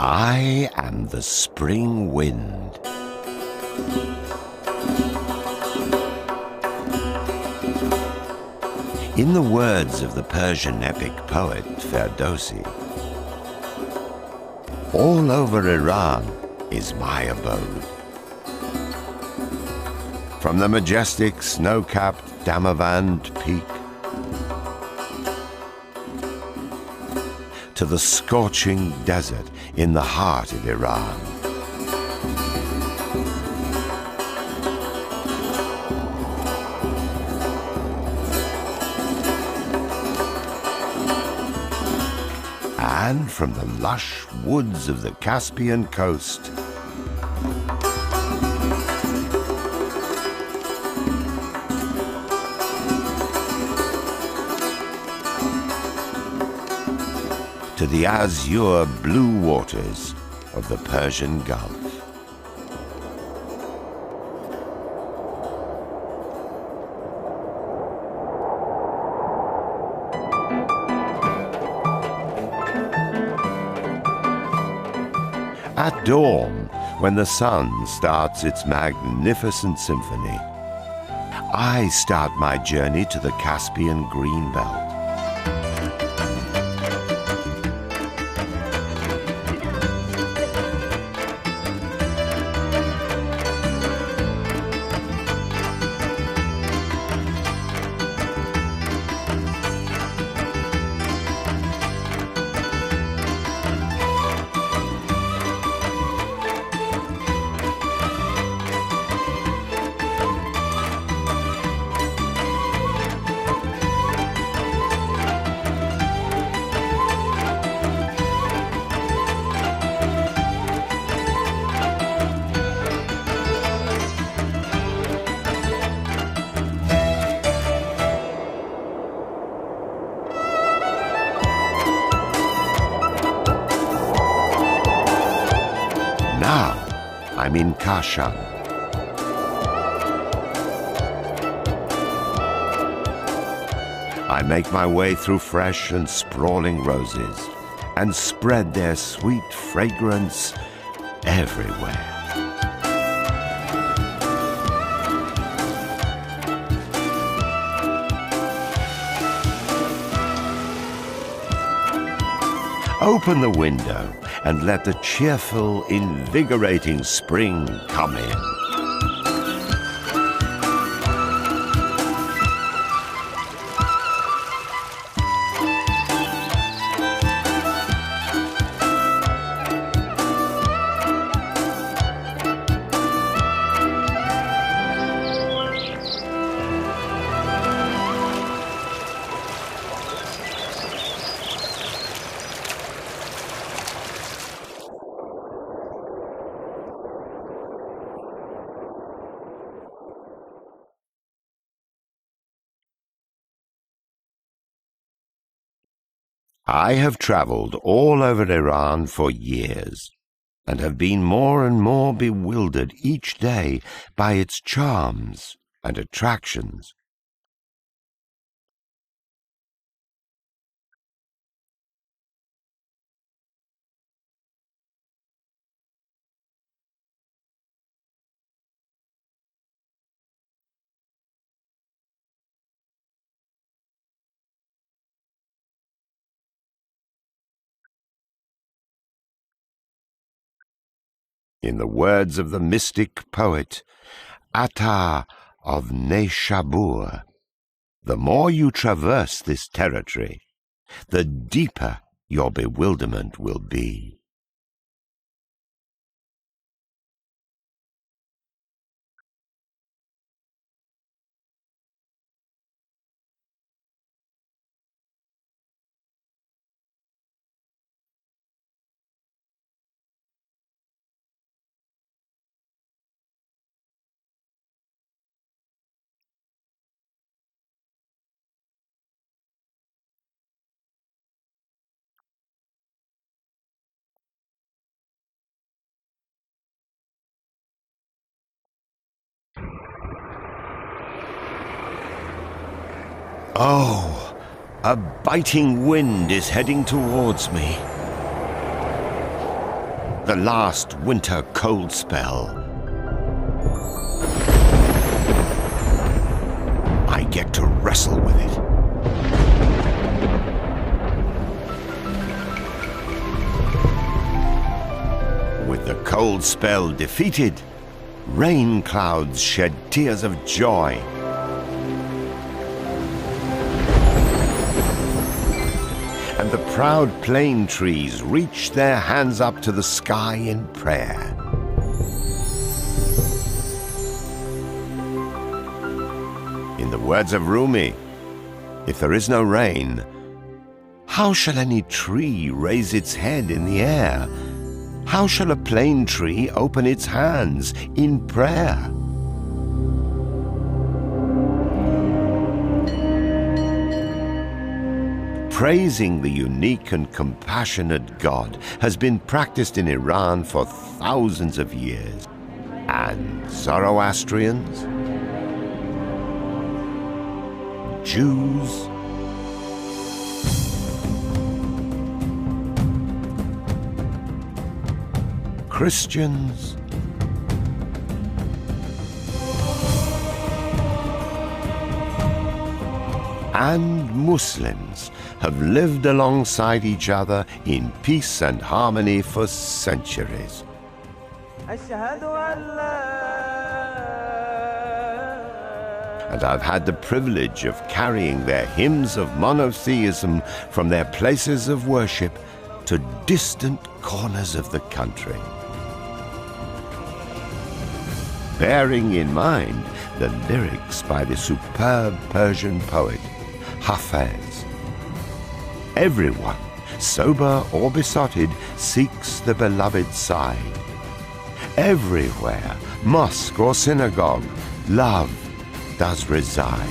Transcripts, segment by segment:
I am the spring wind. In the words of the Persian epic poet Ferdowsi, all over Iran is my abode. From the majestic snow-capped Damavand peak to the scorching desert in the heart of Iran. And from the lush woods of the Caspian coast to the azure blue waters of the Persian Gulf. At dawn, when the sun starts its magnificent symphony, I start my journey to the Caspian Greenbelt. Now, I'm in Kashan. I make my way through fresh and sprawling roses and spread their sweet fragrance everywhere. Open the window and let the cheerful, invigorating spring come in. I have traveled all over Iran for years and have been more and more bewildered each day by its charms and attractions. In the words of the mystic poet Atta of Neshabur, the more you traverse this territory, the deeper your bewilderment will be. Oh, a biting wind is heading towards me. the last winter cold spell. I get to wrestle with it. With the cold spell defeated, rain clouds shed tears of joy. And the proud plane trees reach their hands up to the sky in prayer. In the words of Rumi, if there is no rain, how shall any tree raise its head in the air? How shall a plane tree open its hands in prayer? Praising the unique and compassionate God has been practiced in Iran for thousands of years. And Zoroastrians, Jews, Christians, and Muslims have lived alongside each other in peace and harmony for centuries. And I've had the privilege of carrying their hymns of monotheism from their places of worship to distant corners of the country, bearing in mind the lyrics by the superb Persian poet Hafez. Everyone, sober or besotted, seeks the beloved side. Everywhere, mosque or synagogue, love does reside.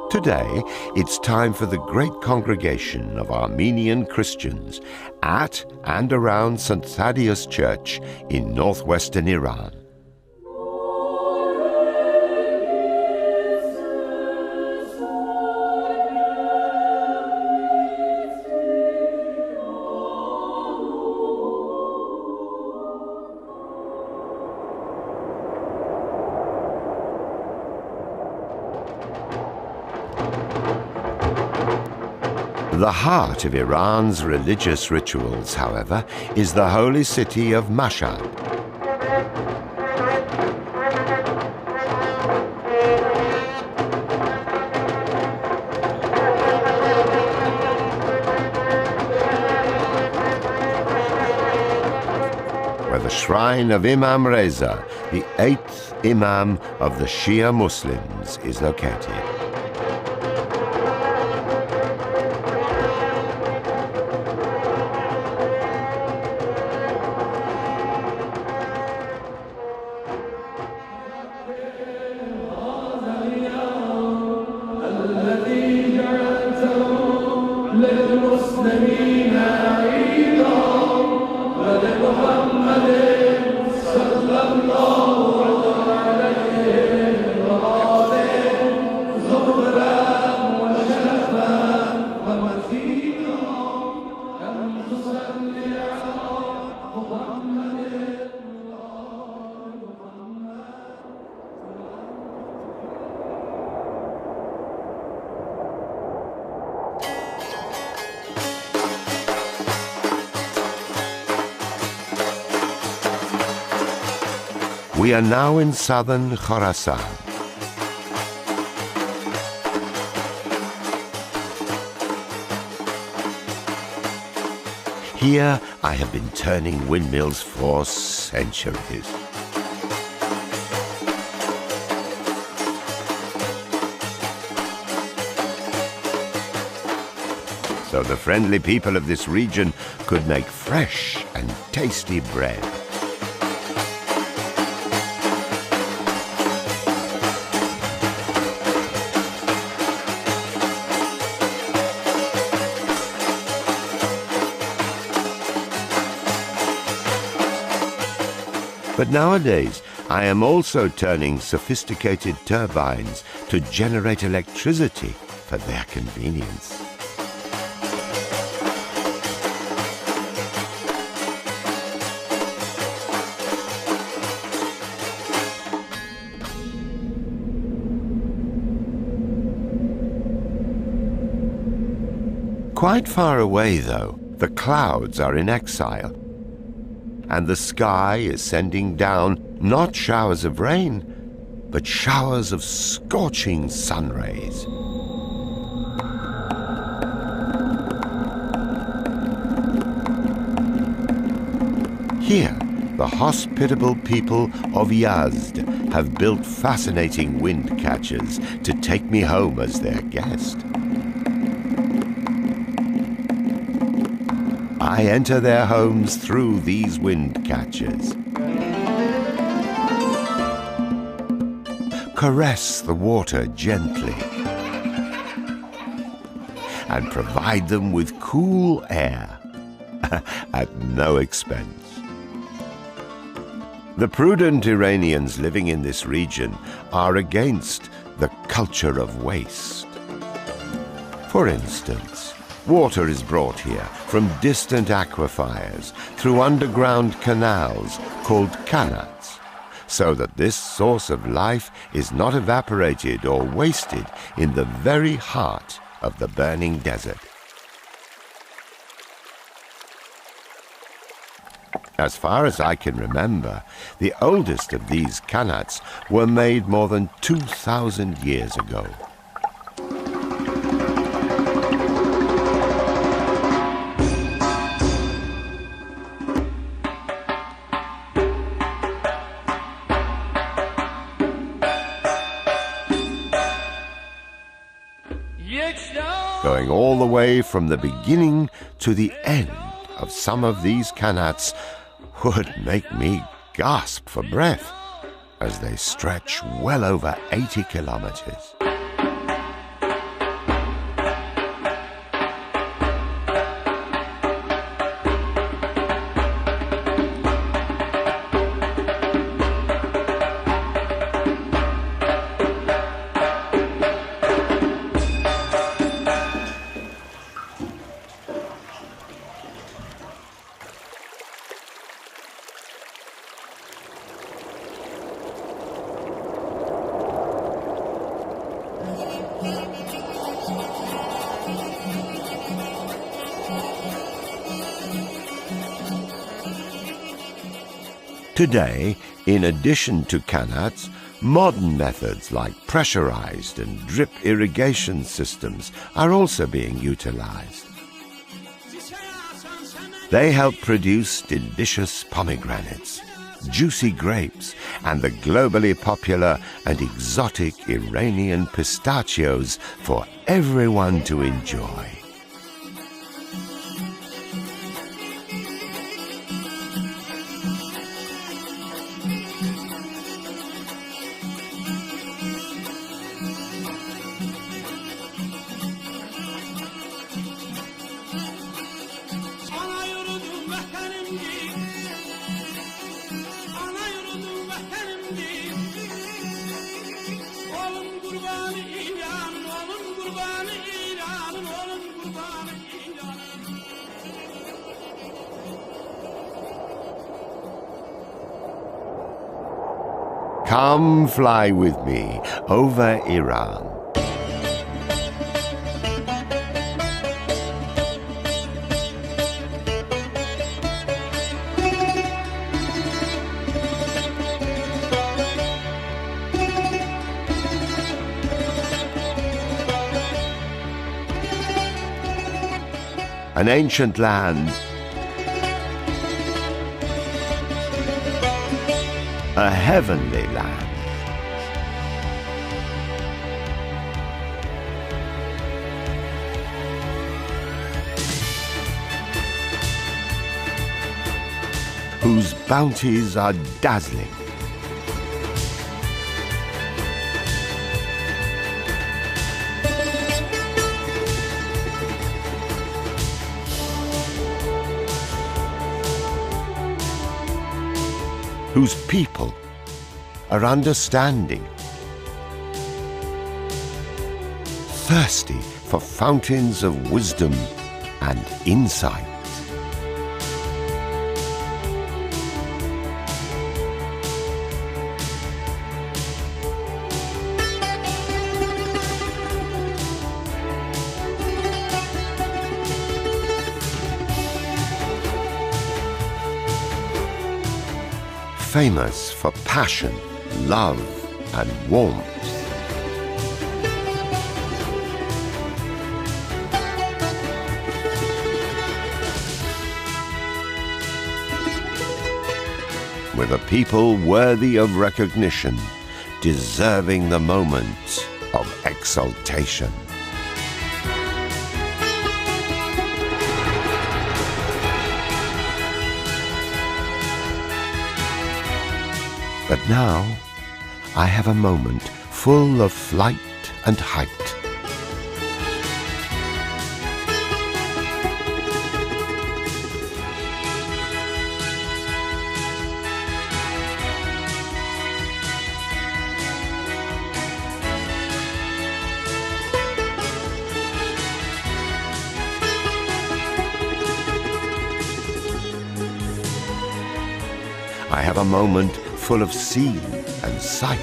Today, it's time for the great congregation of Armenian Christians at and around St. Thaddeus Church in northwestern Iran. The heart of Iran's religious rituals, however, is the holy city of Mashhad. Where the shrine of Imam Reza, the 8th Imam of the Shia Muslims, is located. We are now in southern Khorasan. Here I have been turning windmills for centuries. So the friendly people of this region could make fresh and tasty bread. But nowadays, I am also turning sophisticated turbines to generate electricity for their convenience. Quite far away, though, the clouds are in exile, and the sky is sending down not showers of rain, but showers of scorching sun rays. Here, the hospitable people of Yazd have built fascinating wind catchers to take me home as their guest. I enter their homes through these wind catchers, caress the water gently, and provide them with cool air at no expense. The prudent Iranians living in this region are against the culture of waste. For instance, water is brought here from distant aquifers through underground canals called qanats, so that this source of life is not evaporated or wasted in the very heart of the burning desert. As far as I can remember, the oldest of these qanats were made more than 2,000 years ago. Going all the way from the beginning to the end of some of these qanats would make me gasp for breath, as they stretch well over 80 kilometers. Today, in addition to qanats, modern methods like pressurized and drip irrigation systems are also being utilized. They help produce delicious pomegranates, juicy grapes, and the globally popular and exotic Iranian pistachios for everyone to enjoy. Come fly with me over Iran. An ancient land, a heavenly land. Whose bounties are dazzling. whose people are understanding, thirsty for fountains of wisdom and insight. Famous for passion, love, and warmth. With a people worthy of recognition, deserving the moment of exaltation. But now, I have a moment full of flight and height. I have a moment full of scene and sight.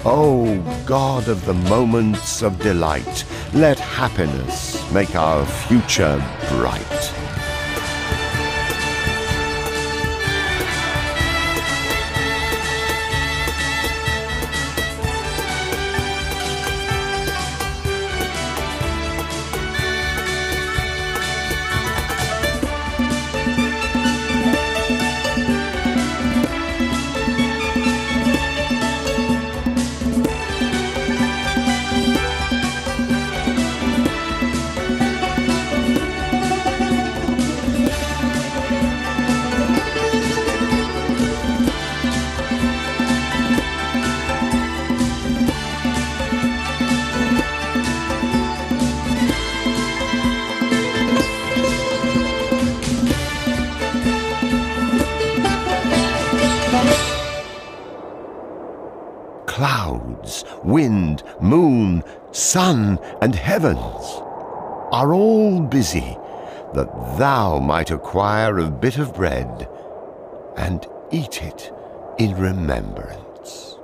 O God of the moments of delight, let happiness make our future bright. Clouds, wind, moon, sun, and heavens are all busy, that thou might acquire a bit of bread and eat it in remembrance.